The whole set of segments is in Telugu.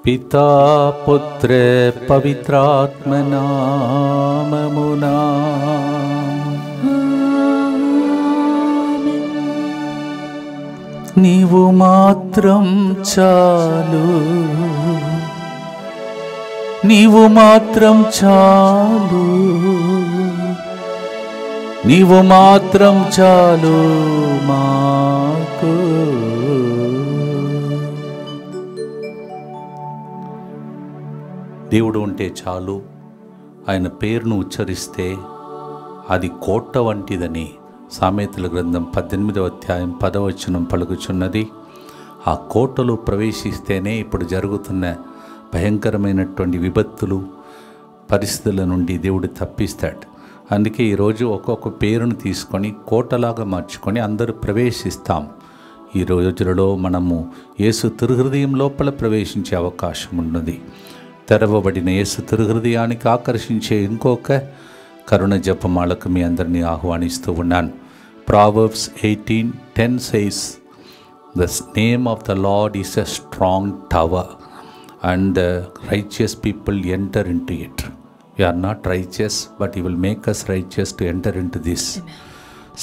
పితా పుత్ర పవిత్రాత్మ నామమునా. నీవు మాత్రం చాలు, నీవు మాత్రం చాలు, నీవు మాత్రం చాలు మాకు. దేవుడు ఉంటే చాలు, ఆయన పేరును ఉచ్చరిస్తే అది కోట వంటిదని సామెతల గ్రంథం 18వ అధ్యాయం 10వ వచనం పలుకుచున్నది. ఆ కోటలో ప్రవేశిస్తేనే ఇప్పుడు జరుగుతున్న భయంకరమైనటువంటి విపత్తులు పరిస్థితుల నుండి దేవుడు తప్పిస్తాడు. అందుకే ఈరోజు ఒక్కొక్క పేరును తీసుకొని కోటలాగా మార్చుకొని అందరూ ప్రవేశిస్తాం. ఈ రోజులలో మనము యేసు తిరుహృదయం లోపల ప్రవేశించే అవకాశం ఉన్నది. తెరవబడిన యేసు తిరుహృదయానికి ఆకర్షించే ఇంకొక కరుణ జపమాలకు మీ అందరినీ ఆహ్వానిస్తూ ఉన్నాను. Proverbs 18:10 says, "The name of the Lord is a strong tower, and the righteous people enter into it." We are not righteous, but He will make us righteous to enter into this. Amen.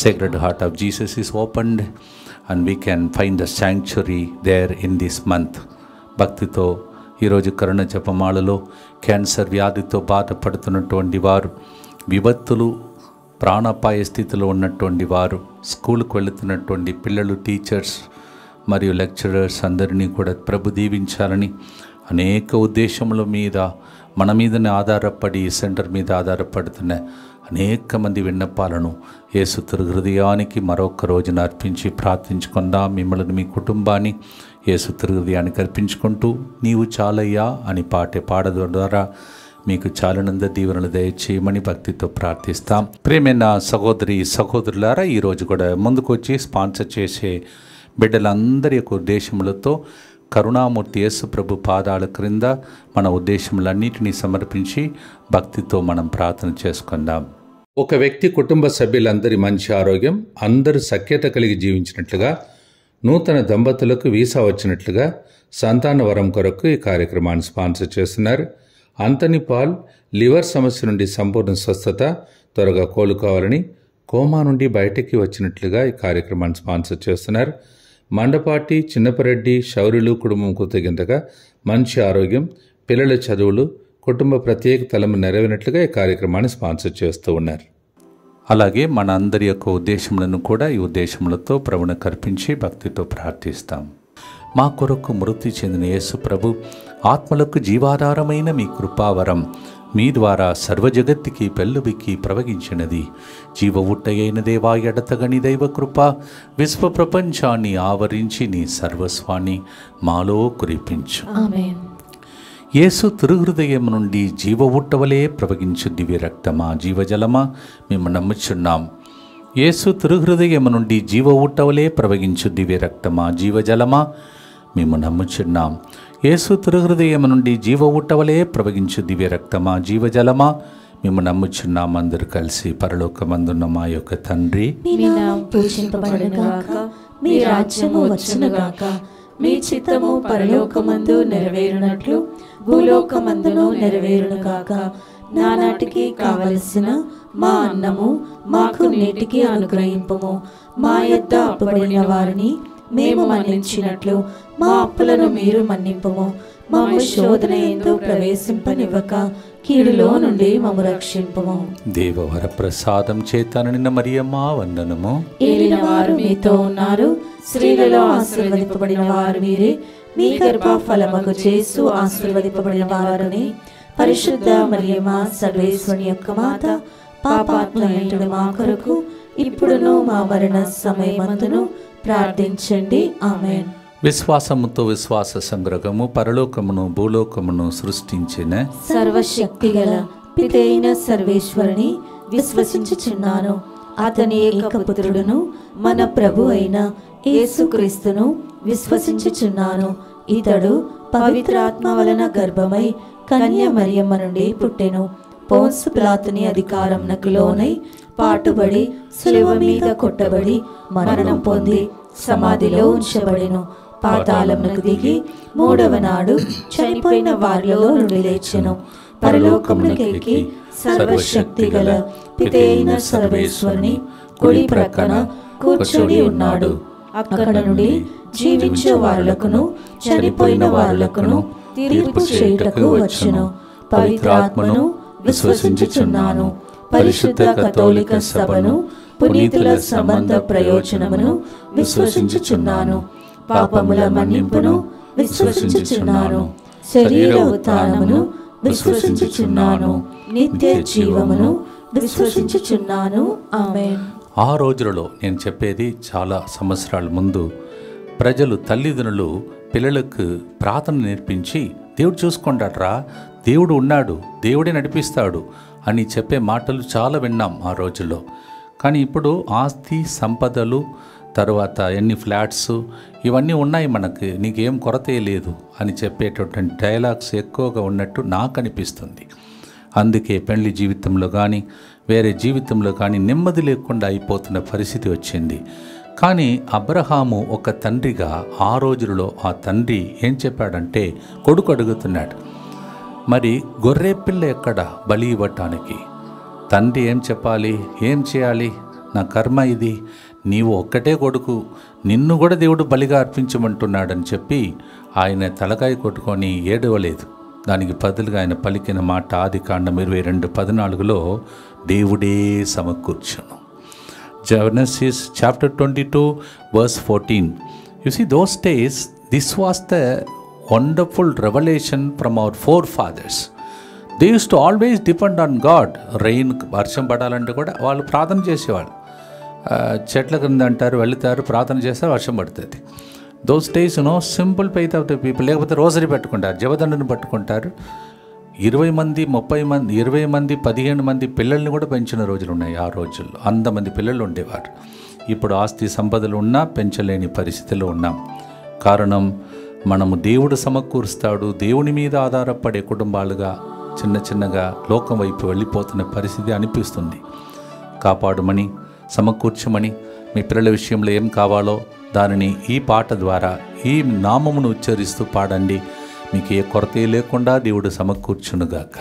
Sacred Heart of Jesus is opened, and we can find a sanctuary there in this month. భక్తితో ఈరోజు కరుణ జపమాలలో క్యాన్సర్ వ్యాధితో బాధపడుతున్నటువంటి వారు, విపత్తులు ప్రాణాపాయ స్థితిలో ఉన్నటువంటి వారు, స్కూల్కి వెళుతున్నటువంటి పిల్లలు, టీచర్స్ మరియు లెక్చరర్స్ అందరినీ కూడా ప్రభు దీవించాలని అనేక ఉద్దేశముల మీద మన మీదనే ఆధారపడి ఈ సెంటర్ మీద ఆధారపడుతున్న అనేక మంది విన్నపాలను యేసు తిరుహృదయానికి మరొక రోజున అర్పించి ప్రార్థించుకుందాం. మిమ్మల్ని మీ కుటుంబాన్ని యేసు తిరుహృదయానికి అర్పించుకుంటూ నీవు చాలయ్యా అని పాడడం ద్వారా మీకు చాలనంద దీవెనలు దయచేయమని భక్తితో ప్రార్థిస్తాం. ప్రియమైన సహోదరి సహోదరులారా, ఈరోజు కూడా ముందుకు వచ్చి స్పాన్సర్ చేసే బిడ్డలందరి యొక్క ఉద్దేశములతో కరుణామూర్తి యేసు ప్రభు పాదాల క్రింద మన ఉద్దేశములన్నిటినీ సమర్పించి భక్తితో మనం ప్రార్థన చేసుకుందాం. ఒక వ్యక్తి కుటుంబ సభ్యులందరి మంచి ఆరోగ్యం, అందరూ సఖ్యత కలిగి జీవించినట్లుగా, నూతన దంపతులకు వీసా వచ్చినట్లుగా సంతాన వరం కొరకు ఈ కార్యక్రమాన్ని స్పాన్సర్ చేస్తున్నారు. అంతనీ పాల్ లివర్ సమస్య నుండి సంపూర్ణ స్వస్థత, త్వరగా కోలుకోవాలని, కోమా నుండి బయటికి వచ్చినట్లుగా ఈ కార్యక్రమాన్ని స్పాన్సర్ చేస్తున్నారు. మండపాటి చిన్నపరెడ్డి శౌర్యులు కుటుంబం కృతజ్ఞతగా మంచి ఆరోగ్యం, పిల్లల చదువులు, కుటుంబ ప్రత్యేక తలము నెరవేరినట్లుగా ఈ కార్యక్రమాన్ని స్పాన్సర్ చేస్తూ ఉన్నారు. అలాగే మన అందరి యొక్క ఉద్దేశములను కూడా ఈ ఉద్దేశములతో ప్రభువును కర్పించి భక్తితో ప్రార్థిస్తాం. మా కొరకు మృతి చెందిన యేసు ప్రభు ఆత్మలకు జీవాధారమైన మీ కృపావరం మీ ద్వారా సర్వజగత్తుకి పెళ్ళుబిక్కి ప్రవగించినది. జీవ ఉట్టయైన దేవా, ఎడతగని దైవ కృప విశ్వ ప్రపంచాన్ని ఆవరించి నీ సర్వస్వాన్ని మాలో కురిపించు. ఆమేన్. యేసు తిరుహృదయం నుండి జీవ ఉట్టవలే ప్రవగించు దివ్య రక్తమా, జీవజలమా మేము నమ్ముచున్నాం. యేసు తిరుహృదయం నుండి జీవ ఉట్టవలే ప్రవగించు దివ్య రక్తమా, జీవజలమా మేము నమ్ముచున్నాం. యేసు తిరుహృదయం నుండి జీవ ఉట్టవలే ప్రవగించు దివ్య రక్తమా, జీవజలమా మేము నమ్ముచున్నాం. అందరూ కలిసి పరలోకమందున్న మా యొక్క తండ్రి, మీ నామం పూజింపబడునుగాక, మీ రాజ్యము వచ్చునుగాక, మీ చిత్తము పరలోకమందు నెరవేరునట్లు భూలోకమందును నెరవేరునుగాక. నానాటికి కావలసిన మా అన్నము మాకు నేటికి అనుగ్రహింపుము. మా యొద్ద అప్పుబడిన వారిని మేము మన్నించినట్లు మా అప్పులను మీరు మన్నింపుము. మమ్ము శోధన యందు ప్రవేశింపనివ్వక కీడులో నుండి మమ్ము రక్షింపుము. దేవవర ప్రసాదం చేత నిన్న మరియమ్మ వందనము. ఏలిన వారు మీతో ఉన్నారు, స్త్రీలలో ఆశీర్వదింపబడిన వారు మీరే, మీ గర్భ ఫలముకు యేసు ఆశీర్వదింపబడిన వారుని. పరిశుద్ధ మరియమ్మ సర్వేశ్వరుని యొక్క మాత, పాపాత్ములైన మా కొరకు ఇప్పుడును మా మరణ సమయమందును ప్రార్థించండి. ఆమేన్. విశ్వాసముతో విశ్వాస సంగ్రహము పరలోకమును భూలోకమును సృష్టించిన సర్వశక్తిగల పితైన సర్వేశ్వరుని విశ్వసించుచున్నాను. అతని ఏకపుత్రుడును మన ప్రభు అయిన యేసుక్రీస్తును విశ్వసించుచున్నాను. ఇతడు పవిత్రాత్మ వలన గర్భమై కన్య మరియమ్మ నుండి పుట్టెను. పోన్సు పిలాతుని అధికారమునకు లోనై పాటుబడి శిలువ మీద కొట్టబడి మరణం పొంది సమాధిలో ఉంచబడెను. పాతాళమునకు దిగి మూడవ నాడు చనిపోయిన వారిలో నుండి లేచెను. పరలోకమునకెక్కి సర్వశక్తి గల పితైన సర్వేశ్వరుని కుడి ప్రక్కన కూర్చొని ఉన్నాడు. అక్కడ నుండి జీవించే వారులకును చనిపోయిన వారులకును తీర్పు చేయుటకు వచ్చును. పవిత్రాత్మను విశ్వసించుచున్నాను. పరిశుద్ధ కథోలిక సభను, పునీతుల సంబంధ ప్రయోజనమును విశ్వసించుచున్నాను. పాపముల మన్నింపును విశ్వసించుచున్నాను. శరీర ఉత్థానమును విశ్వసించుచున్నాను. నిత్య జీవమును విశ్వసించుచున్నాను. ఆమేన్. ఆ రోజులలో నేను చెప్పేది చాలా సంవత్సరాల ముందు ప్రజలు, తల్లిదండ్రులు పిల్లలకు ప్రార్థన నేర్పించి దేవుడు చూసుకుంటాడ్రా, దేవుడు ఉన్నాడు, దేవుడే నడిపిస్తాడు అని చెప్పే మాటలు చాలా విన్నాం ఆ రోజుల్లో. కానీ ఇప్పుడు ఆస్తి సంపదలు, తర్వాత ఎన్ని ఫ్లాట్స్ ఇవన్నీ ఉన్నాయి, మనకు నీకేం కొరతే లేదు అని చెప్పేటటువంటి డైలాగ్స్ ఎక్కువగా ఉన్నట్టు నాకు అనిపిస్తుంది. అందుకే పెళ్లి జీవితంలో కానీ వేరే జీవితంలో కానీ నెమ్మది లేకుండా అయిపోతున్న పరిస్థితి వచ్చింది. కానీ అబ్రహాము ఒక తండ్రిగా ఆ రోజులలో ఆ తండ్రి ఏం చెప్పాడంటే, కొడుకు అడుగుతున్నాడు, మరి గొర్రె పిల్ల ఎక్కడ బలి ఇవ్వటానికి? తండ్రి ఏం చెప్పాలి, ఏం చేయాలి? నా కర్మ ఇది, నీవు ఒక్కటే కొడుకు, నిన్ను కూడా దేవుడు బలిగా అర్పించమంటున్నాడని చెప్పి ఆయన తలకాయ కొట్టుకొని ఏడవలేదు. దానికి బదులుగా ఆయన పలికిన మాట ఆదికాండం 22:14లో దేవుడే సమకూర్చును. Genesis chapter 22 verse 14. You see, those days this was the wonderful revelation from our forefathers. They used to always depend on God. Rain, వర్షం పడాలంటే కూడా వాళ్ళు ప్రార్థన చేసేవాళ్ళు. చెట్ల కింద అంటారు, వెళుతారు, ప్రార్థన చేస్తారు, వర్షం పడుతుంది. Those days simple faith of the people. లేకపోతే రోజరీ పెట్టుకుంటారు, జవదండను పట్టుకుంటారు. 20 మంది 30 మంది 20 మంది 15 మంది పిల్లల్ని కూడా పెంచిన రోజులు ఉన్నాయి ఆ రోజుల్లో. అంతమంది పిల్లలు ఉండేవారు. ఇప్పుడు ఆస్తి సంపదలు ఉన్నా పెంచలేని పరిస్థితిలో ఉన్నాం. కారణం, మనము దేవుడు సమకూరుస్తాడు, దేవుని మీద ఆధారపడే కుటుంబాలుగా చిన్న చిన్నగా లోకం వైపు వెళ్ళిపోతున్న పరిస్థితి అనిపిస్తుంది. కాపాడమని, సమకూర్చమని, మీ పిల్లల విషయంలో ఏం కావాలో దానిని ఈ పాట ద్వారా, ఈ నామమును ఉచ్చరిస్తూ పాడండి. మీకు ఏ కొరత లేకుండా దేవుడు సమకూర్చునుగాక.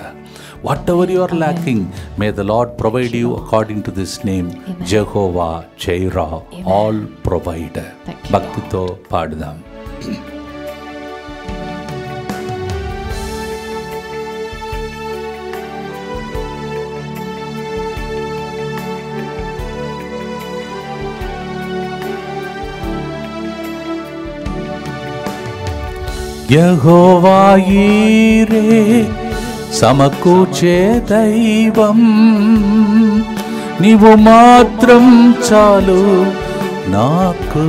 Whatever you are lacking, may the Lord provide you according to this name, Jehovah Jireh, all provider. భక్తితో పాడుదాం. యెహోవా ఈరే, సమకూర్చే దైవం, నీవు మాత్రం చాలు నాకు.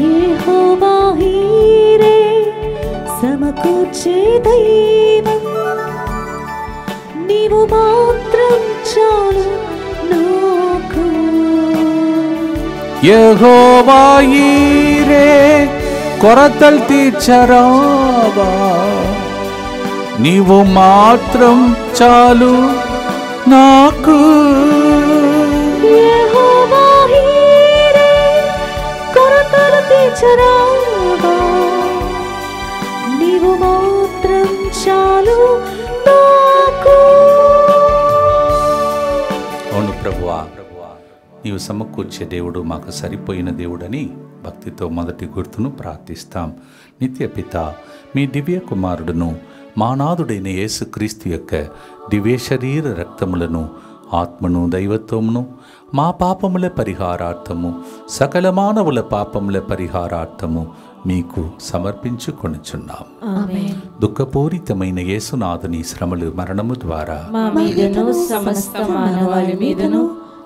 యెహోవా ఈరే, సమకూర్చే దైవం, నీవు మాత్రం చాలు నాకు. యెహోవా ఈరే, కొరతలు తీర్చరావా, నీవు మాత్రం చాలు నాకు. యెహోవా ఈరే, కొరతలు తీర్చరావా, నీవు మాత్రం చాలు నాకు. అవును ప్రభువా, నీవు సమకూర్చే దేవుడు, మాకు సరిపోయిన దేవుడని భక్తితో మొదటి గుర్తును ప్రార్థిస్తాం. నిత్య పిత, మీ దివ్య కుమారుడును మానాథుడైన యేసుక్రీస్తు యొక్క దివ్య శరీర రక్తములను, ఆత్మను, దైవత్వమును మా పాపముల పరిహారార్థము, సకల మానవుల పాపముల పరిహారార్థము మీకు సమర్పించుకొనుచున్నాం. దుఃఖపూరితమైన యేసునాథుని శ్రమలు, మరణము ద్వారా మా మీదను సమస్త మానవాళి మీదను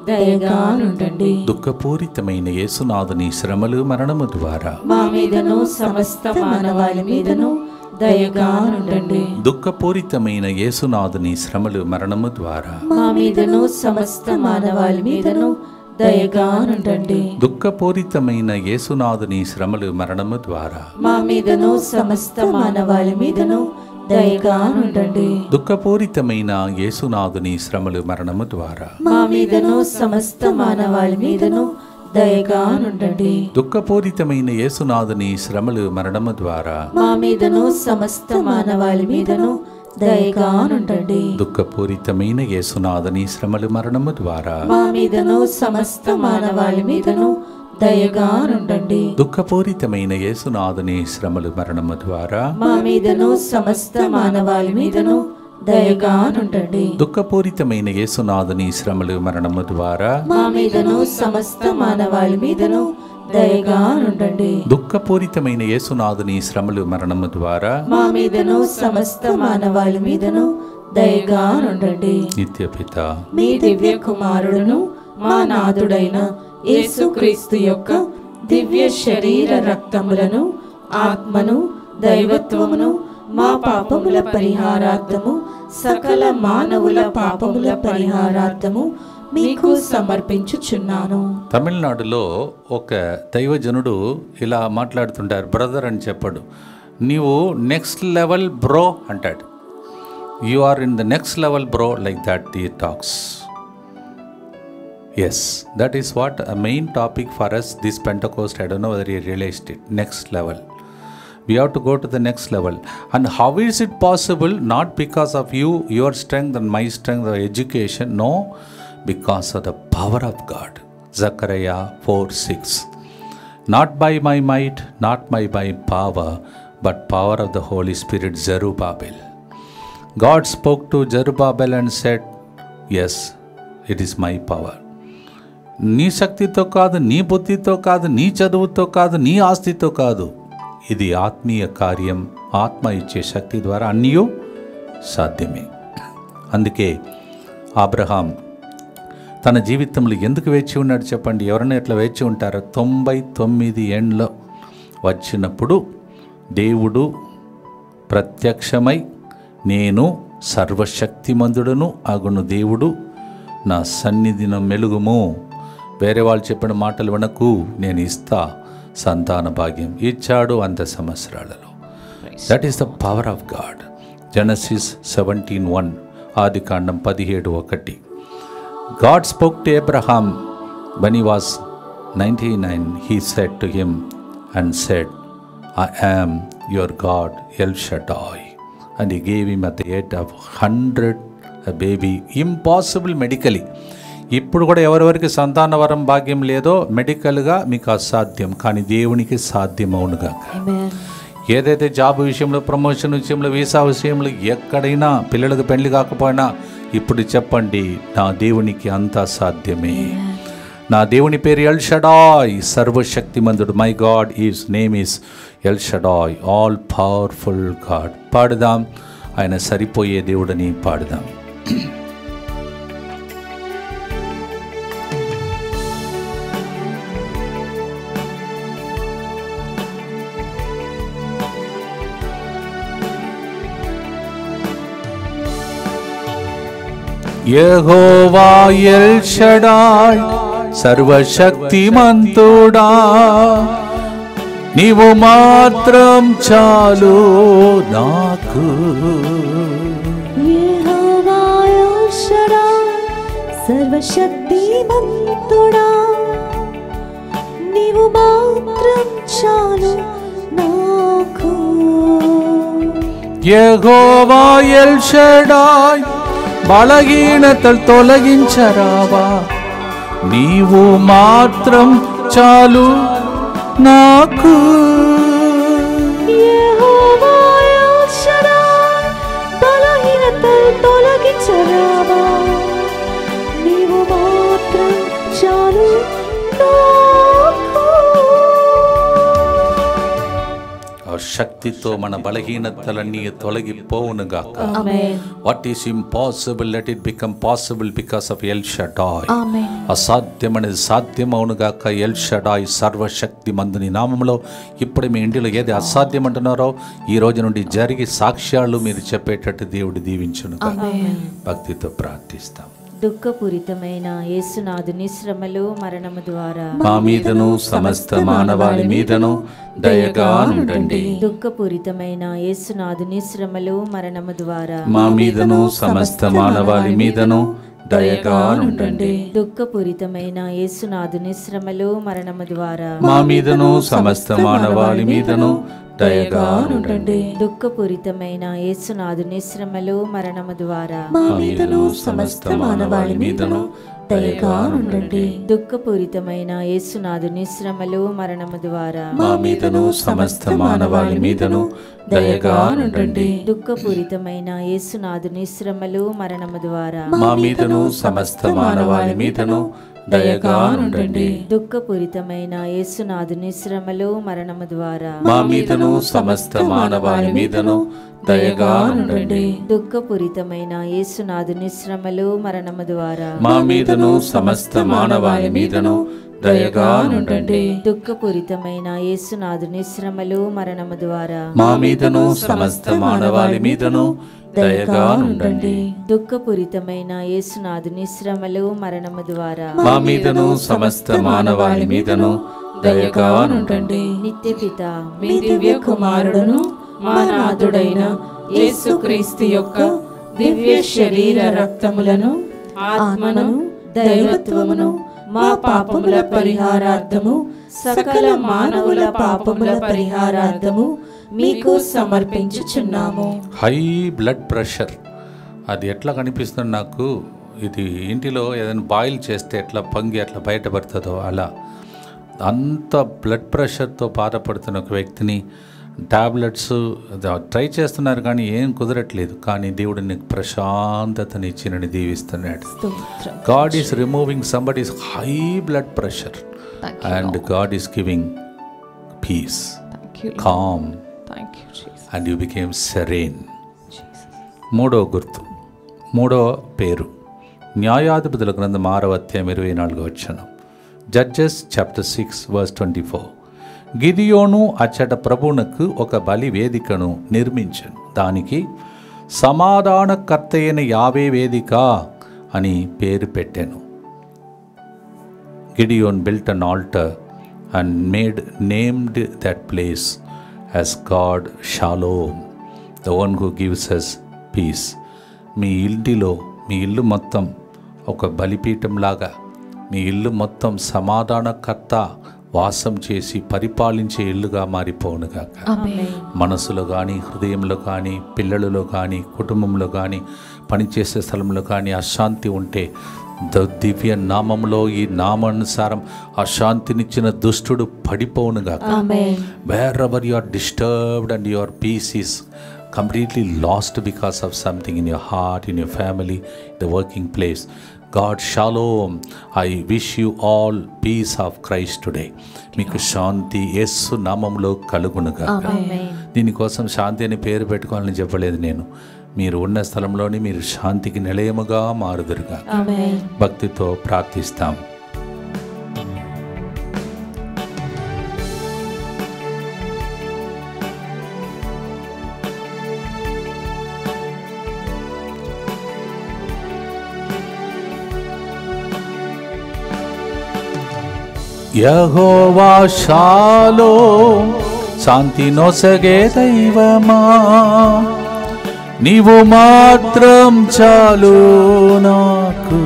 దయగా నుండండి. దుఃఖపూరితమైన యేసునాథుని శ్రమలు, మరణము ద్వారా మా మీదను సమస్త మానవాళి మీదను దయగా నుండండి. దుఃఖపూరితమైన యేసునాథుని శ్రమలు, మరణము ద్వారా మా మీదను సమస్త మానవాళి మీదను దయగా నుండండి. దుఃఖపూరితమైన యేసునాథుని శ్రమలు, మరణము ద్వారా మా మీదను సమస్త మానవాళి మీదను దయగా నుండండి. దుఃఖపూరితమైన యేసునాథుని శ్రమలు, మరణము ద్వారా మా మీదను సమస్త మానవాళి మీదను దయగా నుండండి. దుఃఖపూరితమైన యేసునాథుని శ్రమలు మరణము ద్వారా మా మీదను సమస్త మానవాళి మీదను దయగా నుండండి. దుఃఖపూరితమైన యేసునాథుని శ్రమలు మరణము ద్వారా మా మీదను సమస్త మానవాళి మీదను దయగా నుండండి. దుఃఖపూరితమైన యేసునాథుని శ్రమలు మరణము ద్వారా మా మీదను సమస్త మానవాళి మీదను దయగా నుండండి. దుఃఖపూరితమైన యేసునాథుని శ్రమలు మరణము ద్వారా మా మీదను సమస్త మానవాళి మీదను దయగా నుండండి. దుఃఖపూరితమైన యేసునాథుని శ్రమలు మరణము ద్వారా మా మీదను సమస్త మానవాళి మీదను దయగా నుండండి. నిత్యపిత మీ దివ్య కుమారుడును మా నాథుడైన యేసుక్రీస్తు యొక్క దివ్య శరీర రక్తములను ఆత్మను దైవత్వమును మా పాపముల పరిహారార్థము సకల మానవుల పాపముల పరిహారార్థము మీకు సమర్పించుచున్నాను. తమిళనాడులో ఒక దైవజనుడు ఇలా మాట్లాడుతుంటారు. బ్రదర్ అని చెప్పడు, నీవు నెక్స్ట్ లెవెల్ బ్రో అంటాడు. You are in the next level bro, like that he talks. Yes, that is what a main topic for us this Pentecost. I don't know whether you realized it. Next level. We have to go to the next level. And how is it possible? Not because of you, your strength and my strength or education. No, because of the power of God. Zechariah 4:6. Not by my might, not by my power, but power of the Holy Spirit, Zerubbabel. God spoke to Zerubbabel and said, yes, it is my power. నీ శక్తితో కాదు, నీ బుద్ధితో కాదు, నీ చదువుతో కాదు, నీ ఆస్తితో కాదు, ఇది ఆత్మీయ కార్యం. ఆత్మ ఇచ్చే శక్తి ద్వారా అన్నీ సాధ్యమే. అందుకే అబ్రహాం తన జీవితంలో ఎందుకు వేచి ఉన్నాడు చెప్పండి? ఎవరైనా ఎట్లా వేచి ఉంటారో? 99 ఏండ్లు వచ్చినప్పుడు దేవుడు ప్రత్యక్షమై, నేను సర్వశక్తిమంతుడను అగును దేవుడు, నా సన్నిధిన మెలుగుము, వేరే వాళ్ళు చెప్పిన మాటలు వినకు, నేను ఇస్తా సంతాన భాగ్యం. ఇచ్చాడు అంత సంవత్సరాలలో. That is the power of God. Genesis 17:1, Adikandam 17:1. God spoke to Abraham when he was 99. He said to him and said, I am your God, El Shaddai. And he gave him at the age of 100 a baby. Impossible medically. ఇప్పుడు కూడా ఎవరెవరికి సంతాన వరం భాగ్యం లేదో మెడికల్గా మీకు అసాధ్యం, కానీ దేవునికి సాధ్యమవునుగా. ఏదైతే జాబ్ విషయంలో, ప్రమోషన్ విషయంలో, వీసా విషయంలో, ఎక్కడైనా పిల్లలకు పెళ్లి కాకపోయినా ఇప్పుడు చెప్పండి, నా దేవునికి అంతా సాధ్యమే. నా దేవుని పేరు ఎల్ షడాయ్, సర్వశక్తిమంతుడు. My God is name is El Shaddai, all powerful God. పాడుదాం, ఆయన సరిపోయే దేవుడని పాడుదాం. యెహోవా ఎల్ షడాయ్, సర్వశక్తిమంతుడా, నీవు మాత్రం చాలు నాకు. యెహోవా ఎల్ షడాయ్, సర్వశక్తిమంతుడా, నీవు మాత్రం చాలు నాకు. యెహోవా ఎల్ షడాయ్, బలహీనతలు తొలగించరావా, నీవు మాత్రం చాలు నాకు. యెహోవా ఎల్ షడాయ్, బలహీనతలు తొలగించరావా, నీవు మాత్రం చాలు నాకు. శక్తితో మన బలహీనతలన్నీ తొలగిపోవునుగాక. ఆమేన్. What is impossible, let it become possible because of El Shaddai. ఆమేన్. అసాధ్యమనేది సాధ్యమవునుగాక. ఎల్ షడాయ్, సర్వశక్తి మందుని నామంలో ఇప్పుడు మీ ఇంటిలో ఏది అసాధ్యం అంటున్నారో ఈ రోజు నుండి జరిగి సాక్ష్యాలు మీరు చెప్పేటట్టు దేవుడు దీవించును. భక్తితో ప్రార్థిస్తాం. దుఃఖపూరితమైన యేసునాథుని శ్రమలు మరణము ద్వారా మా మీదను సమస్త మానవాళి మీదను దయగా నుండండి. దుఃఖపూరితమైన యేసునాథుని శ్రమలు మరణము ద్వారా మా మీదను సమస్త మానవాళి మీదను దయగా నుండండి. దుఃఖపూరితమైన యేసునాథుని శ్రమలు మరణము ద్వారా మా మీదను సమస్త మానవాళి మీదను దయగా నుండండి. దుఃఖపూరితమైన యేసునాథుని శ్రమలు మరణము ద్వారా మా మీదను సమస్త మానవాళి మీదను దయగా నుండండి. దుఃఖపూరితమైన యేసునాథుని శ్రమలు మరణము ద్వారా మా మీదను సమస్త మానవాళి మీదను దయగా నుండండి. దుఃఖపూరితమైన యేసునాథుని శ్రమలు మరణము ద్వారా మా మీదను సమస్త మానవాళి మీదను దయగా నుండండి. దుఃఖపూరితమైన యేసునాథుని శ్రమలు మరణము ద్వారా మా మీదను సమస్త మానవాళి మీదను దయగా నుండండి. దుఃఖపూరితమైన యేసునాథుని శ్రమలు మరణము ద్వారా మా మీదను సమస్త మానవాళి మీదను దయగా నుండండి. దుఃఖపూరితమైన యేసునాథుని శ్రమలు మరణము ద్వారా మా మీదను సమస్త మానవాళి మీదను దయగా ఉండండి. దుఃఖపూరితమైన యేసునాథుని శ్రమలు మరణము ద్వారా మా మీదను సమస్త మానవాళి మీదను దయగా ఉండండి. నిత్యపిత మీ దివ్య కుమారుడును మా నాథుడైన యేసుక్రీస్తు యొక్క దివ్య శరీర రక్తములను ఆత్మను దైవత్వమును మా పాపముల పరిహారార్థము సకల మానవుల పాపముల పరిహారార్థము మీకు సమర్పించుచున్నాము. హై బ్లడ్ ప్రెషర్ అది ఎట్లా కనిపిస్తుంది నాకు, ఇది ఇంటిలో ఏదైనా బాయిల్ చేస్తే ఎట్లా పొంగి ఎట్లా బయటపడుతుందో అలా అంత బ్లడ్ ప్రెషర్తో బాధపడుతున్న ఒక వ్యక్తిని టాబ్లెట్స్ ట్రై చేస్తున్నారు కానీ ఏం కుదరట్లేదు. కానీ దేవుడు నీకు ప్రశాంతతని ఇచ్చినని దీవిస్తున్నాడు. God is removing somebody's high blood pressure and God is giving peace, calm and you became serene. మూడో గుర్తు, మూడో పేరు న్యాయాధిపతుల గ్రంథం 6వ అధ్యాయం 24వ వచనం. Judges chapter 6 verse 24. గిదియోను అచ్చట ప్రభువునకు ఒక బలి వేదికను నిర్మించెను. దానికి సమాధానకర్త అయిన యావే వేదిక అని పేరు పెట్టాను. Gideon built an altar and named that place as God Shalom, the one who gives us peace. మీ ఇంటిలో మీ ఇల్లు మొత్తం ఒక బలిపీఠంలాగా, మీ ఇల్లు మొత్తం సమాధానకర్త వాసం చేసి పరిపాలించే ఇల్లుగా మారిపోనుగాక. మనసులో కానీ, హృదయంలో కానీ, పిల్లలలో కానీ, కుటుంబంలో కానీ, పనిచేసే స్థలంలో కానీ అశాంతి ఉంటే దివ్య నామంలో ఈ నామానుసారం అశాంతినిచ్చిన దుష్టుడు పడిపోనుగాక. Wherever you are disturbed and your peace is completely lost because of something in your heart, in your family, the working place, God Shalom, I wish you all peace of Christ today. మీకు శాంతి యేసు నామములో కలుగునుగాక. దీనికోసం శాంతి అని పేరు పెట్టుకోవాలని చెప్పలేదు నేను. మీరు ఉన్న స్థలంలోని మీరు శాంతికి నిలయముగా మారుదురుగా. భక్తితో ప్రార్థిస్తాం. యెహోవా షాలోమ్, శాంతి నొసగే దైవమా, నీవు మాత్రం చాలు నాకు.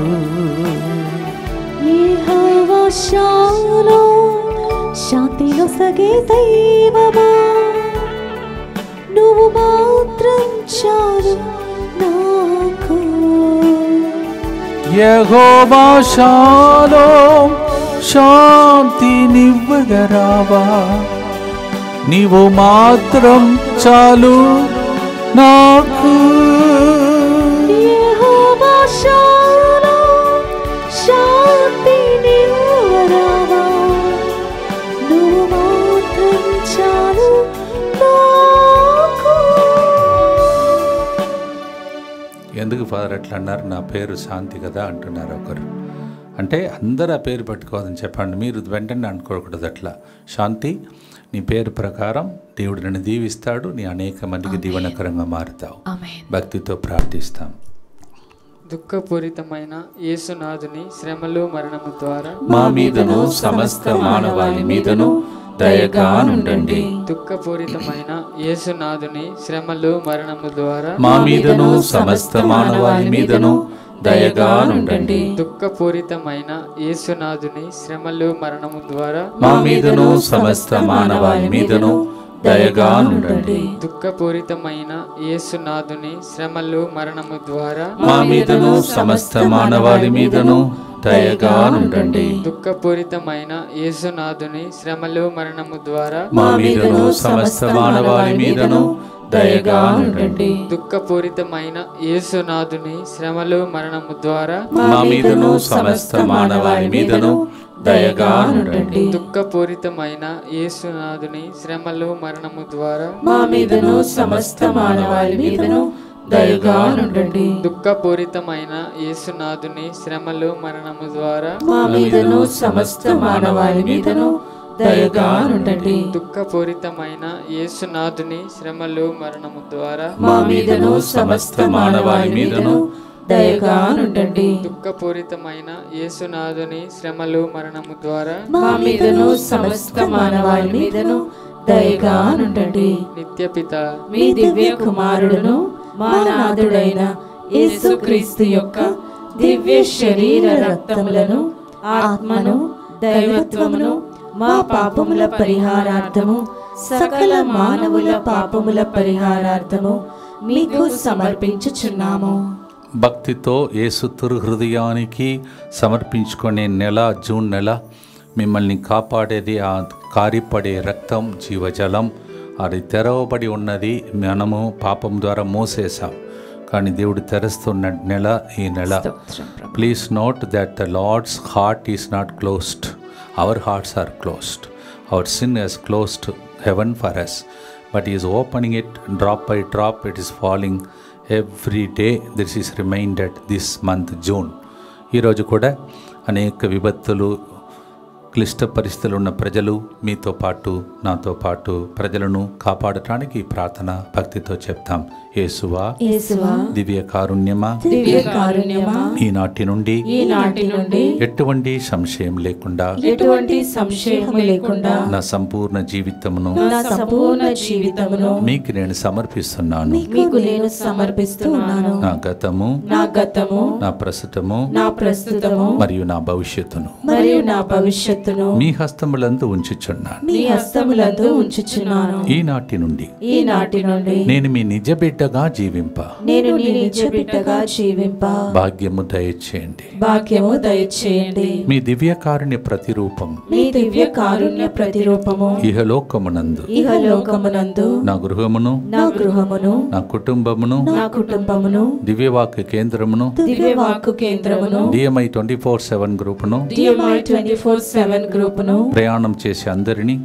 యెహోవా షాలోమ్, శాంతి నొసగే దైవమా, నువ్వు మాత్రం చాలు నాకు. యెహోవా షాలోమ్, శాంతి నివ్వగరావా, నీవు మాత్రం చాలు నాకు. యెహోవా షాలోమ్, శాంతి నివ్వగరావా, నువ్వు మాత్రం చాలు నాకు. ఎందుకు ఫాదర్ అట్లా అన్నారు? నా పేరు శాంతి కదా అంటున్నారు ఒకరు. అంటే అందరూ ఆ పేరు పెట్టుకోవాలని చెప్పండి, మీరు వెంటనే అనుకోకూడదు అట్లా. శాంతి, నీ పేరు ప్రకారం దేవుడు నిన్ను దీవిస్తాడు, నీ అనేక మందికి దీవెనకరంగా మారుతావు. భక్తితో ప్రార్థిస్తాం. దుఃఖపూరితమైన యేసునాథుని శ్రమలు మరణము ద్వారా మా మీదను సమస్త మానవాళి మీదను దయగా నుండండి. దుఃఖపూరితమైన యేసునాథుని శ్రమలు మరణము ద్వారా మా మీదను సమస్త మానవాళి మీదను దయగా నుండండి. దుఃఖపూరితమైన యేసునాథుని శ్రమలు మరణము ద్వారా మా మీదను సమస్త మానవాళి మీదను దయగా నుండండి. దుఃఖపూరితమైన యేసునాథుని శ్రమలు మరణము ద్వారా మా మీదను సమస్త మానవాళి మీదను దయగా నుండండి. దుఃఖపూరితమైన యేసునాథుని శ్రమలు మరణము ద్వారా మా మీదను సమస్త మానవాళి మీదను దయగా నుండండి. దుఃఖపూరితమైన యేసునాథుని శ్రమలు మరణము ద్వారా మా మీదను సమస్త మానవాళి మీదను దయగా నుండండి. దుఃఖపూరితమైన యేసునాథుని శ్రమలు మరణము ద్వారా మా మీదను సమస్త మానవాళి మీదను దయగా నుండండి. దుఃఖపూరితమైన యేసునాథుని శ్రమలు మరణము ద్వారా మా మీదను సమస్త మానవాళి మీదను దయగా నుండండి. దుఃఖపూరితమైన యేసునాథుని శ్రమలు మరణము ద్వారా మా మీదను సమస్త మానవాళి మీదను దయగా నుండండి. దుఃఖపూరితమైన యేసునాథుని శ్రమలు మరణము ద్వారా మా మీదను సమస్త మానవాళి మీదను దయగా నుండండి. నిత్యపిత మీ దివ్య కుమారుడును మా నాథుడైన యేసుక్రీస్తు యొక్క దివ్య శరీర రక్తములను ఆత్మను దైవత్వమును మా పాపముల పరిహారార్థము సకల మానవుల పాపముల పరిహారార్థము మీకు సమర్పించుచున్నాము. భక్తితో యేసు హృదయానికి సమర్పించుకునే నెల జూన్ నెల మిమ్మల్ని కాపాడేది ఆ కారిపడే రక్తం జీవజలం. అది తెరవబడి ఉన్నది. మనము పాపం ద్వారా మోసేసాం, కానీ దేవుడు తెరుస్తున్న నెల ఈ నెల. Please note that the Lord's heart is not closed. Our hearts are closed. Our sin has closed heaven for us, but he is opening it drop by drop. It is falling every day. This is reminded this month June. ఈరోజు కూడా అనేక విపత్తులు, క్లిష్ట పరిస్థితులు ఉన్న ప్రజలు మీతో పాటు నాతో పాటు ప్రజలను కాపాడటానికి ప్రార్థన భక్తితో చెప్తాం. యేసువా, దివ్య కారుణ్యమా, దివ్య కారుణ్యమా, ఈనాటి నుండి ఎటువంటి సంశయం లేకుండా నా సంపూర్ణ జీవితమును మీకు నేను సమర్పిస్తున్నాను. నా గతము, నా ప్రస్తుతము మరియు నా భవిష్యత్తును మీ హస్తములందు ఉంచుచున్నాను. ఈనాటి నుండి నేను మీ నిజ బిడ్డగా జీవింప భాగ్యము దయచేయండి. మీ దివ్య కారుణ్య ప్రతిరూపము ఇహలోకమునందు నా గృహమును నా కుటుంబమును దివ్యవాక్య కేంద్రమును DMI 24/7 గ్రూపును ప్రయాణం చేసే అందరినీ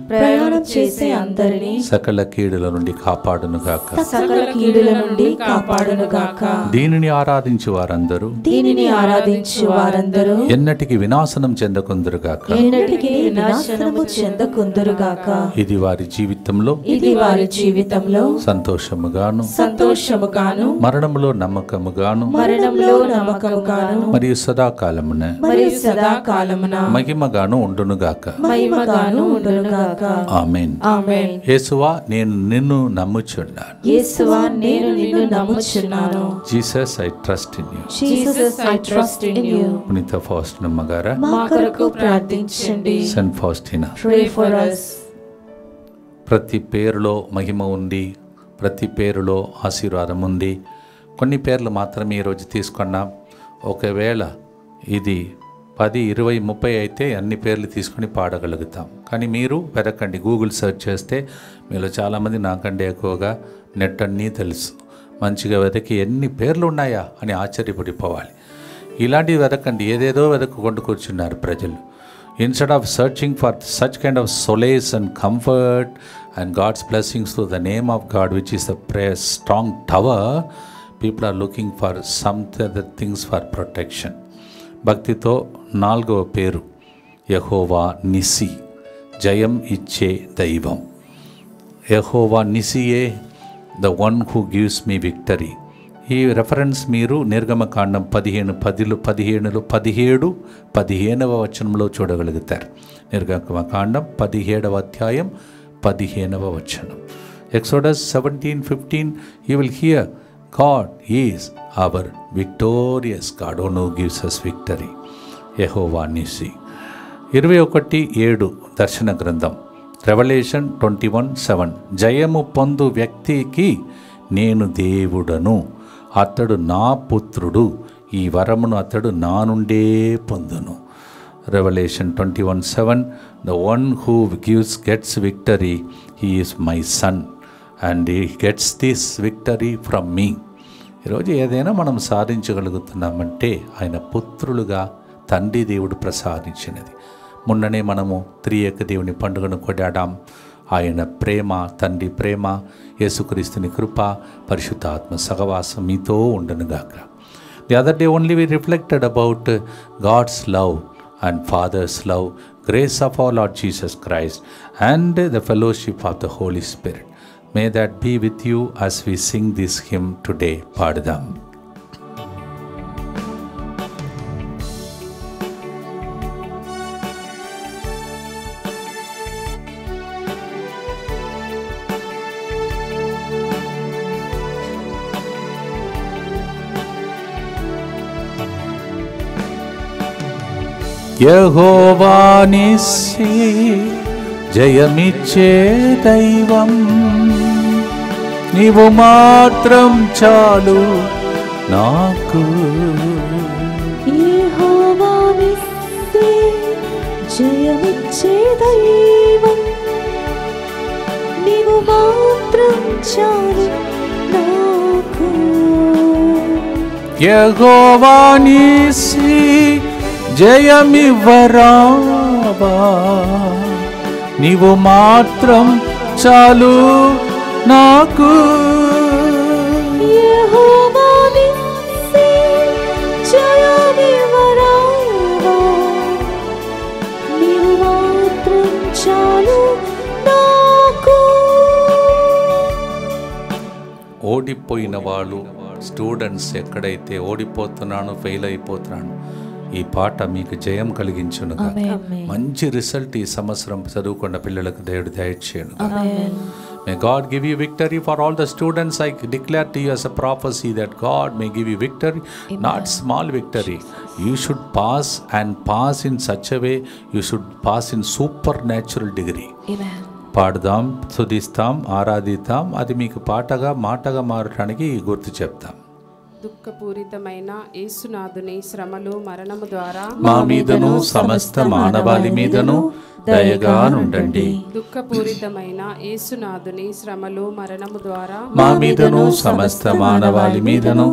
సకల కీడుల నుండి కాపాడునుగాక. దీనిని ఆరాధించు వారందరూ ఎన్నటికి వినాశనం చెందకుందురుగాక. ఇది వారి జీవితంలో సంతోషముగాను మరణములో నమ్మకముగాను మరియు సదాకాలమున మహిమగాను ఉండునుగాక. ఆమేన్. యేసువా, నేను నిన్ను నమ్ముచున్నాను. Jesus, I trust in you. పునీత ఫౌస్టినమ్మ గారా, మా కొరకు ప్రార్థించండి. Saint Faustina, Pray for us. ప్రతి పేరులో మహిమ ఉంది, ప్రతి పేరులో ఆశీర్వాదం ఉంది. కొన్ని పేర్లు మాత్రమే ఈరోజు తీసుకున్నాం. ఒకవేళ ఇది 10, 20, 30 అయితే అన్ని పేర్లు తీసుకుని పాడగలుగుతాం. కానీ మీరు వెతకండి, గూగుల్ సెర్చ్ చేస్తే మీలో చాలామంది నాకంటే ఎక్కువగా నెట్ అన్నీ తెలుసు. మంచిగా వెతకి ఎన్ని పేర్లు ఉన్నాయా అని ఆశ్చర్యపడిపోవాలి. ఇలాంటివి వెతకండి. ఏదేదో వెతకుంటూ కూర్చున్నారు ప్రజలు. Instead of searching for such kind of solace and comfort and God's blessings to the name of God which is the strong tower, people are looking for some other things for protection. భక్తితో 4వ పేరు యెహోవా నిసి, జయం ఇచ్చే దైవం. యెహోవా నిసియే the one who gives me victory. ఈ రెఫరెన్స్ మీరు నిర్గమకాండం 17వ వచనంలో చూడగలుగుతారు. నిర్గమకాండం 17వ అధ్యాయం 15వ వచనం. Exodus 17:15 you will hear God is our victorious God who gives us victory. యెహోవా నిస్సి. 21:7 దర్శన గ్రంథం, రెవల్యూషన్ 21:7. జయము పొందు వ్యక్తికి నేను దేవుడను, అతడు నా పుత్రుడు, ఈ వరమును అతడు నా నుండే పొందును. Revolution 21:7. The one who gets victory, he is my son and he gets this victory from me. ఈరోజు ఏదైనా మనం సాధించగలుగుతున్నామంటే ఆయన పుత్రులుగా తండ్రి దేవుడు ప్రసాదించినది. మొన్ననే మనము త్రియేక దేవుని పండుగను కొడాడాం. ఆయన ప్రేమ, తండ్రి ప్రేమ, యేసుక్రీస్తుని కృప, పరిశుద్ధాత్మ సహవాసం మీతో ఉండనుగాక. The other day only we reflected about God's love and Father's love, grace of our Lord Jesus Christ and the fellowship of the Holy Spirit. May that be with you as we sing this hymn today. Paadadam. యెహోవా నిస్సి, జయమిచ్చే దైవం, నీవు మాత్రం చాలు నాకు. యెహోవా నిస్సి, జయమిచ్చే దైవం, నీవు మాత్రం చాలు నాకు. యెహోవా నిస్సి, జయమివ్వరావా, నీవు మాత్రం చాలు నాకు. యెహోవా నిస్సి, జయమివ్వరావా, నీవు మాత్రం చాలు నాకు. ఓడిపోయిన వాళ్ళు స్టూడెంట్స్ ఎక్కడైతే ఓడిపోతున్నాను, ఫెయిల్ అయిపోతున్నాను, ఈ పాట మీకు జయం కలిగించును. మంచి రిజల్ట్ ఈ సంవత్సరం చదువుకున్న పిల్లలకు దేవుడు దయచేయను. May God give you victory for all the students. I declare to you as a prophecy that God may give you victory. Amen. Not small victory. You should pass and pass in such a way, you should pass in supernatural degree. Amen. పాడదాం, స్తుతిస్తాం, ఆరాధిద్దాం. అది మీకు పాటగా మాటగా మారటానికి గుర్తు చెప్తాం. దుఃఖపూరితమైన యేసునాథుని శ్రమలు మరణము ద్వారా మా మీదను సమస్త మానవాళి మీదను దయగా నుండండి. దుఃఖపూరితమైన యేసునాథుని శ్రమలు మరణము ద్వారా మా మీదను సమస్త మానవాళి మీదను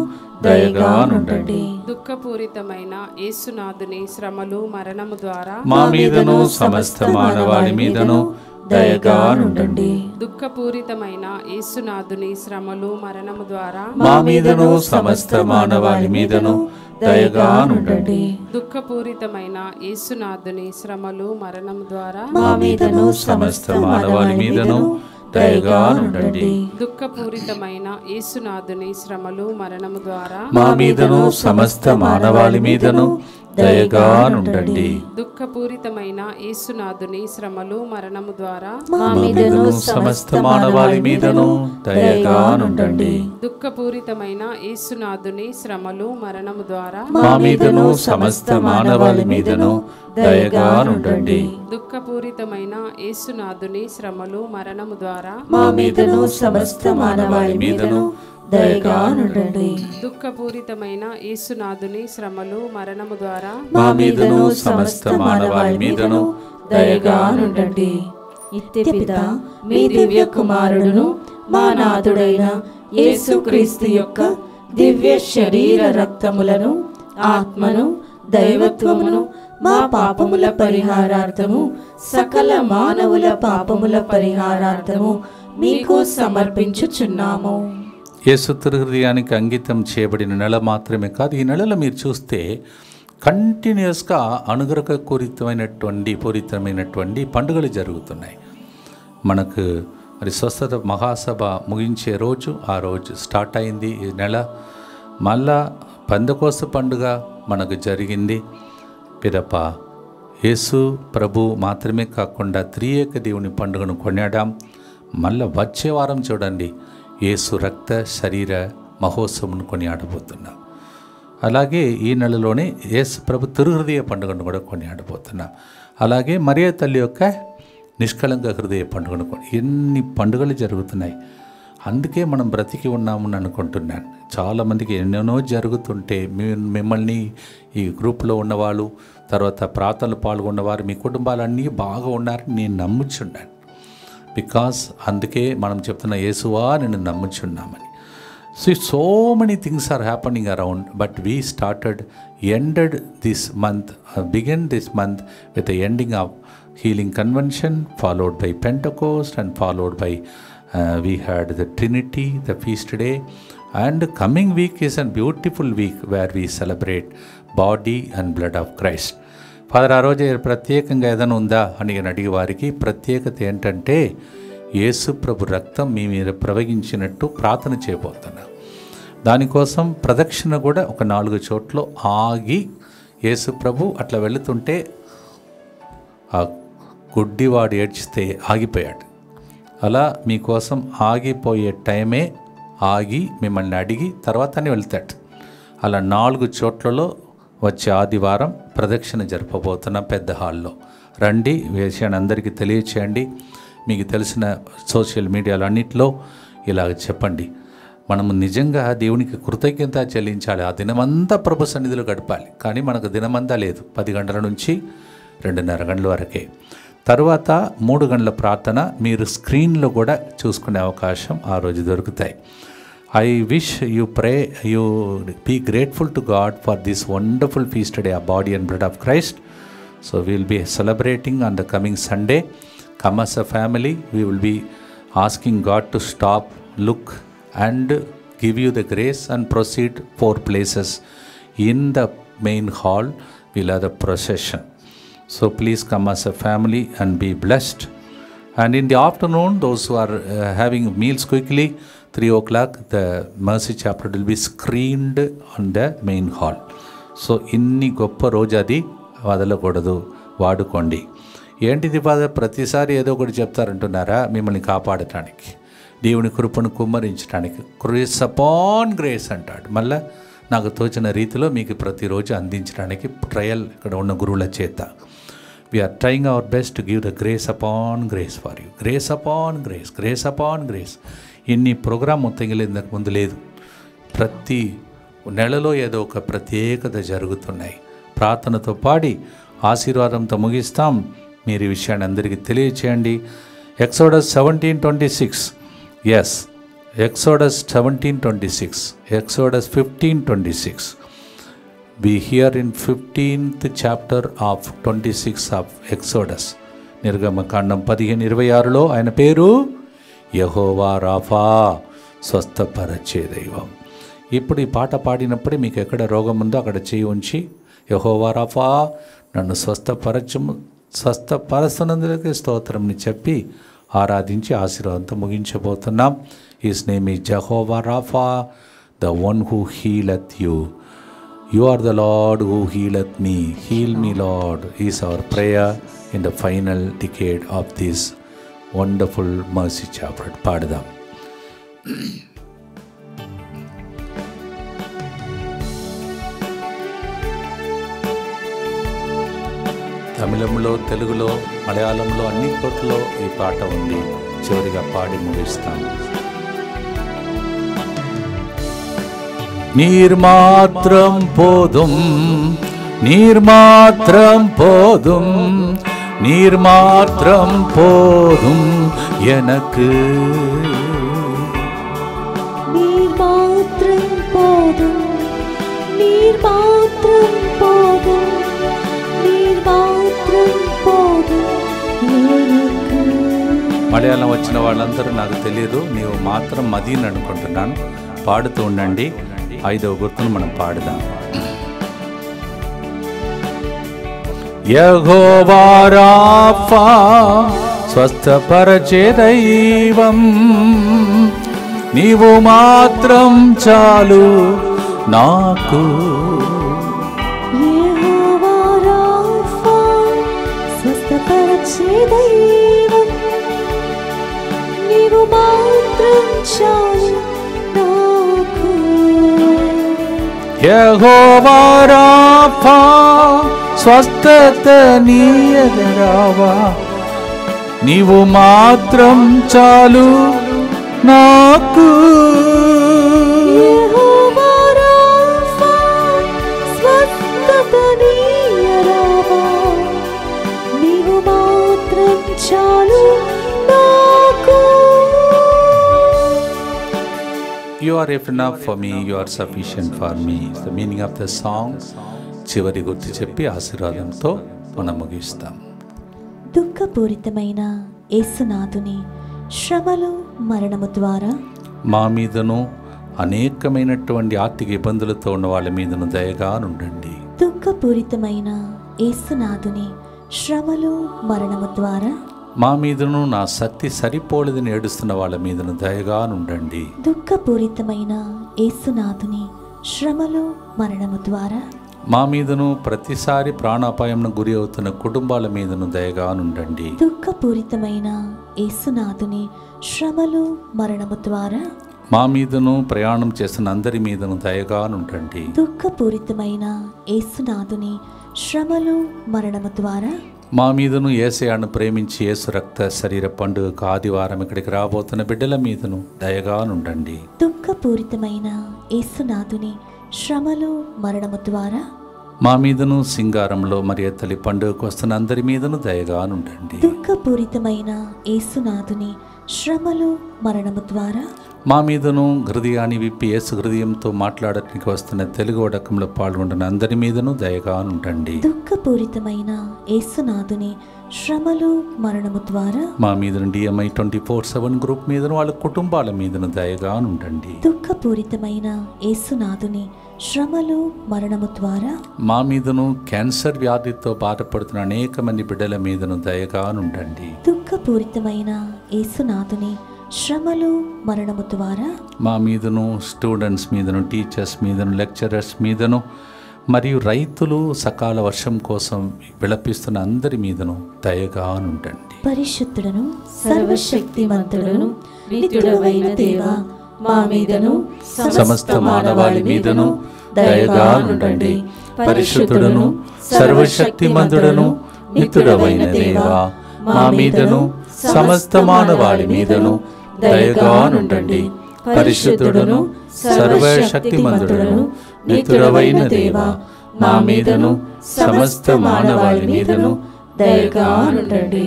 దయగా నుండండి. దుఃఖపూరితమైన యేసునాథుని శ్రమలు మరణము ద్వారా మా మీదను సమస్త మానవాళి మీదను దయగా నుండండి. దుఃఖపూరితమైన యేసునాథుని శ్రమలు మరణము ద్వారా మా మీదను సమస్త మానవాళి మీదను దయగా నుండండి. దుఃఖపూరితమైన యేసునాథుని శ్రమలు మరణము ద్వారా మా మీదను సమస్త మానవాళి మీదను దయగా నుండండి. దుఃఖపూరితమైన యేసునాథుని శ్రమలు మరణము ద్వారా మా మీదను సమస్త మానవాళి మీదను దయగా నుండండి. దుఃఖపూరితమైన యేసునాథుని శ్రమలు మరణము ద్వారా మా మీదను సమస్త మానవాళి మీదను దయగా నుండండి. దుఃఖపూరితమైన యేసునాథుని శ్రమలు మరణము ద్వారా మా మీదను సమస్త మానవాళి మీదను దయగా నుండండి. దుఃఖపూరితమైన యేసునాథుని శ్రమలు మరణము ద్వారా మా మీదను సమస్త మానవాళి మీదను దయగా నుండండి. దుఃఖపూరితమైన యేసునాథుని శ్రమలు మరణము ద్వారా మా మీదను సమస్త మానవాళి మీదను దయగా నుండండి. నిత్యపిత మీ దివ్య కుమారుడును మా నాథుడైన యేసుక్రీస్తు యొక్క దివ్య శరీర రక్తములను, ఆత్మను, దైవత్వమును మా పాపముల పరిహారార్థము, సకల మానవుల పాపముల పరిహారార్థము మీకు సమర్పించుచున్నాము. యేసు హృదయానికి అంకితం చేయబడిన నెల మాత్రమే కాదు, ఈ నెలలో మీరు చూస్తే కంటిన్యూస్గా పూరితమైనటువంటి పండుగలు జరుగుతున్నాయి. మనకు మరి స్వస్థత మహాసభ ముగించే రోజు, ఆ రోజు స్టార్ట్ అయింది ఈ నెల. మళ్ళా పెంతెకోస్తు పండుగ మనకు జరిగింది. పిదప యేసు ప్రభు మాత్రమే కాకుండా త్రియేక దేవుని పండుగను కొనియాడాం. మళ్ళీ వచ్చే వారం చూడండి, యేసు రక్త శరీర మహోత్సవం కొనియాడబోతున్నాం. అలాగే ఈ నెలలోనే యేసు ప్రభు తిరుహృదయ పండుగను కూడా కొనియాడబోతున్నాం. అలాగే మరియ తల్లి యొక్క నిష్కళంక హృదయ పండుగను ఎన్ని పండుగలు జరుగుతున్నాయి. అందుకే మనం బ్రతికి ఉన్నామని అనుకుంటున్నాను. చాలామందికి ఎన్నెన్నో జరుగుతుంటే మిమ్మల్ని ఈ గ్రూప్లో ఉన్నవాళ్ళు, తర్వాత ప్రార్థనలు పాల్గొన్నవారు, మీ కుటుంబాలన్నీ బాగా ఉన్నారని నేను నమ్ముచున్నాను. బికాస్ అందుకే మనం చెప్తున్న యేసువా నేను నమ్ముచున్నామని. So many things are happening around, but we ended this month, began this month with the ending of Healing Convention, followed by Pentecost, and followed by we had the Trinity, the feast day, and coming week is a beautiful week where we celebrate body and blood of Christ. Father, ఆ రోజు ప్రత్యేకంగా ఏదైనా ఉందా అని అడిగే వారికి ప్రత్యేకత ఏంటంటే యేసు ప్రభు రక్తం మీ మీద ప్రవహించినట్టు ప్రార్థన చేయబోతున్నా. దానికోసం ప్రదక్షిణ కూడా ఒక 4 చోట్ల ఆగి యేసు ప్రభు అట్లా వెళుతుంటే ఆ గుడ్డివాడు ఏడ్చితే ఆగిపోయాడు. అలా మీకోసం ఆగిపోయే టైమే ఆగి మిమ్మల్ని అడిగి తర్వాతనే వెళ్తాడు. అలా 4 చోట్లలో వచ్చే ఆదివారం ప్రదక్షిణ జరపబోతున్నాం పెద్ద హాల్లో. రండి, విషయాన్ని అందరికీ తెలియచేయండి. మీకు తెలిసిన సోషల్ మీడియాలో అన్నింటిలో ఇలాగ చెప్పండి. మనము నిజంగా దేవునికి కృతజ్ఞత చెల్లించాలి. ఆ దినమంతా ప్రభు సన్నిధిలో గడపాలి. కానీ మనకు దినమంతా లేదు. 10 గంటల నుంచి 2:30 గంటల వరకే. తర్వాత 3 గంటల ప్రార్థన మీరు స్క్రీన్లో కూడా చూసుకునే అవకాశం ఆ రోజు దొరుకుతాయి. I wish you pray, you be grateful to God for this wonderful feast day of body and blood of Christ. So we will be celebrating on the coming Sunday. Come as a family. We will be asking God to stop, look, and give you the grace and proceed 4 places. In the main hall, we'll have the procession. So please come as a family and be blessed. And in the afternoon, those who are having meals quickly, 3 o'clock, the mercy chapter will be screened on the main hall. So ఇన్ని గొప్ప రోజు అది వదలకూడదు, వాడుకోండి. ఏంటిది ప్రతిసారి ఏదో ఒకటి చెప్తారంటున్నారా? మిమ్మల్ని కాపాడటానికి, దేవుని కృపను కుమ్మరించడానికి. గ్రేస్ అపాన్ గ్రేస్ అంటాడు. మళ్ళీ నాకు తోచిన రీతిలో మీకు ప్రతిరోజు అందించడానికి ట్రయల్ ఇక్కడ ఉన్న గురువుల చేత. We are trying our best to give the grace upon grace for you. Grace upon grace, grace upon grace. ఇన్ని ప్రోగ్రామ్ మొత్తం ఇంతకు ముందు లేదు. ప్రతి నెలలో ఏదో ఒక ప్రత్యేకత జరుగుతున్నాయి. ప్రార్థనతో పాడి ఆశీర్వాదంతో ముగిస్తాం. మీరు ఈ విషయాన్ని అందరికీ తెలియచేయండి. Exodus 17:26, yes, Exodus 17:26, Exodus 15:26. We hear in 15th chapter of 26 of Exodus. నిర్గమకాండం 15:26లో ఆయన పేరు యెహోవా రాఫా, స్వస్థపరచే దైవం. ఇప్పుడు ఈ పాట పాడినప్పుడే మీకు ఎక్కడ రోగం ఉందో అక్కడ చేయి ఉంచి యెహోవా రాఫా నన్ను స్వస్థపరస్తున్నందుకు స్తోత్రంని చెప్పి ఆరాధించి ఆశీర్వాదంతో ముగించబోతున్నాం. His name is Jehovah Rapha, the one who healeth you. You are the Lord who healeth me. Heal me, Lord, is our prayer in the final decade of this wonderful mercy chapter. పాడదాం. తమిళంలో, తెలుగులో, మలయాళంలో అన్ని చోట్ల ఈ పాట ఉంది. చివరిగా పాడి ముగిస్తాం. நீர் மாத்திரம் போதும், நீர் மாத்திரம் போதும், நீர் மாத்திரம் போதும் எனக்கு. நீர் மாத்திரம் போதும், நீர் மாத்திரம் போதும், நீர் மாத்திரம் போதும் எனக்கு. మలయాళం వచ్చిన వాళ్ళందరూ నాకు తెలియదు, నీవు మాత్రం మదీని అనుకుంటున్నాను. పాడుతూ ఉండండి. 5వ గుర్తును మనం పాడుదాం. యెహోవా రాఫా, స్వస్థపరచే దైవం, నీవు మాత్రం చాలు నాకు. యెహోవా రాఫా, స్వస్థపరచే దైవం, నీవు మాత్రం చాలు నాకు. యెహోవా రాఫా స్వస్థత నీయగరావా, నీవు మాత్రం చాలు నాకు. యెహోవా రాఫా స్వస్థత నీయరావా, నీవు మాత్రం చాలు నాకు. You are enough for me, you are sufficient for me. It's the meaning of the song. చివరి గుర్తు చెప్పి ఆశీర్వాదంతో మనం ముగిస్తాం. దుఃఖపూరితమైన యేసునాథుని శ్రమలు మరణము ద్వారా మా మీదను అనేకమైనటువంటి ఆర్థిక ఇబ్బందులతో ఉన్న వాళ్ళ మీదను దయగా నుండండి. దుఃఖపూరితమైన యేసునాథుని శ్రమలు మరణము ద్వారా మా మీదను నా శక్తి సరిపోలేదని ఏడుస్తున్న వాళ్ళ మీదను దయగా నుండండి. దుఃఖపూరితమైన యేసునాథుని శ్రమలు మరణము ద్వారా మా మీదను ప్రతిసారి ప్రాణాపాయంను గురి అవుతున్న కుటుంబాల మీదను దయగా నుండండి. దుఃఖపూరితమైన యేసునాథుని శ్రమలు మరణము ద్వారా మా మీదను ప్రయాణం చేస్తున్న అందరి మీదను దయగా నుండండి. దుఃఖపూరితమైన యేసునాథుని శ్రమలు మరణము ద్వారా మా మీదను యేసయ్యను ప్రేమించి యేసు రక్త శరీర పండుగకు ఆదివారం ఇక్కడికి రాబోతున్న బిడ్డల మీదను దయగా నుండండి. దుఃఖపూరితమైన యేసునాథుని శ్రమలు మరణము ద్వారా మా మీదను సింగారంలో మరి తల్లి పండుగకు వస్తున్న అందరి మీదను దయగా నుండండి. దుఃఖపూరితమైన యేసునాథుని శ్రమలు మరణము ద్వారా మా మీదను హృదయాన్ని విప్పి యేసు హృదయంతో మాట్లాడటానికి వస్తున్న తెలుగు వడకంలో పాల్గొంటున్న అందరి మీదను దయగా నుండండి. దుఃఖపూరితమైన యేసునాథుని శ్రమలు మరణము ద్వారా మా మీదను DMI 24/7 గ్రూప్ మీదను వాళ్ళ కుటుంబాల మీదను దయగా నుండండి. దుఃఖపూరితమైన యేసునాథుని శ్రమలు మరణము ద్వారా మా మీదను క్యాన్సర్ వ్యాధితో బాధపడుతున్న అనేక మంది బిడ్డల మీదను దయగా నుండండి. దుఃఖపూరితమైన యేసునాథుని శ్రమలు మరణము ద్వారా మా మీదను స్టూడెంట్స్ మీదను టీచర్స్ మీదను లెక్చరర్స్ మీదను మరియు రైతులు సకాల వర్షం కోసం విలపిస్తున్న అందరి మీదను దయగా నుండండి. పరిశుద్ధుడను సర్వశక్తిమంతుడను నిత్యుడవైన దేవా, మా మీదను సమస్త మానవాళి మీదను దయగా నుండండి. పరిశుద్ధుడను సర్వశక్తిమంతుడను నిత్యుడవైన దేవా, మా మీదను సమస్త మానవాళి మీదను దయగా నుండండి. పరిశుద్ధుడను సర్వశక్తిమంతుడను నిత్యుడవైన దేవా, మా మీదను సమస్త మానవాళి మీదను దయగా నుండండి.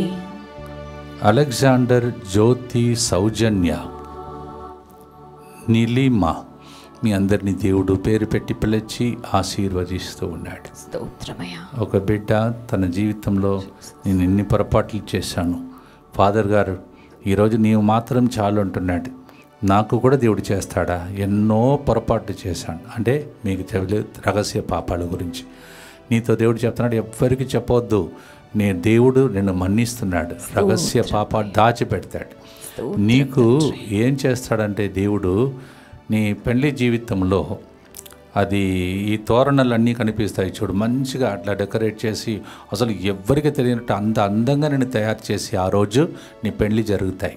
అలెగ్జాండర్, జ్యోతి, సౌజన్య, నీలిమ, మీ అందరినీ దేవుడు పేరు పెట్టి పిలిచి ఆశీర్వదిస్తూ ఉన్నాడు. ఒక బిడ్డ తన జీవితంలో నేను ఎన్ని పొరపాట్లు చేశాను, ఫాదర్ గారు ఈరోజు నీవు మాత్రం చాలు అంటున్నాడు. నాకు కూడా దేవుడు చేస్తాడా? ఎన్నో పొరపాట్లు చేశాను. అంటే మీకు తెలియదు రహస్య పాపాల గురించి. నీతో దేవుడు చెప్తున్నాడు, ఎవ్వరికి చెప్పవద్దు, దేవుడు నిన్ను మన్నిస్తున్నాడు. రహస్య పాపాలు దాచిపెడతాడు. నీకు ఏం చేస్తాడంటే దేవుడు నీ పెళ్లి జీవితంలో అది ఈ తోరణాలన్నీ కనిపిస్తాయి చూడు, మంచిగా అట్లా డెకరేట్ చేసి అసలు ఎవ్వరికి తెలియనట్టు అంత అందంగా నేను తయారు చేసి ఆ రోజు నీ పెళ్లి జరుగుతాయి.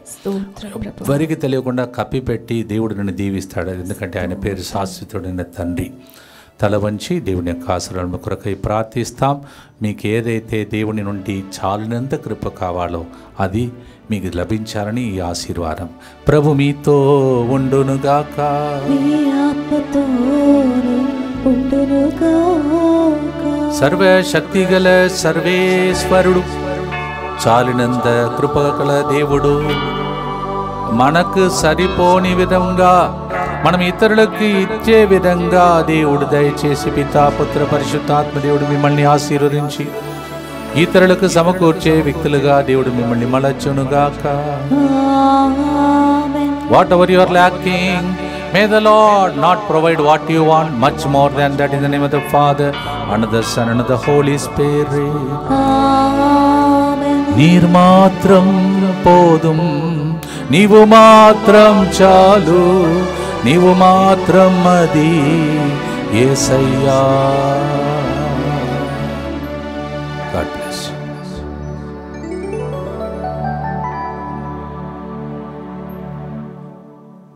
ఎవ్వరికి తెలియకుండా కప్పిపెట్టి దేవుడు నిన్ను దీవిస్తాడు. ఎందుకంటే ఆయన పేరు శాశ్వతుడైన తండ్రి. తల వంచి దేవుని యొక్క ఆశీర్వాదం కొరకై ప్రార్థిస్తాం. మీకు ఏదైతే దేవుని నుండి చాలినంత కృప కావాలో అది మీకు లభించాలని ఈ ఆశీర్వాదం. ప్రభు మీతో ఉండునుగాక. సర్వశక్తి గల సర్వేశ్వరుడు, చాలినంత కృపగల దేవుడు, మనకు సరిపోని విధంగా మనం ఇతరులకి ఇచ్చే విధంగా దేవుడు దయచేసి పితా, పుత్ర, పరిశుద్ధాత్మ దేవుడు మిమ్మల్ని ఆశీర్వదించి ఇతరులకు సమకూర్చే వ్యక్తులుగా దేవుడు మిమ్మల్ని మలచునుగాక. Whatever you are lacking, may the Lord not provide what you want, much more than that, in the name of the Father and of the Son and of the Holy Spirit. నీరు మాత్రం పోదుం, నీవు మాత్రం చాలు, నీవు మాత్రం అది యేసయ్యా.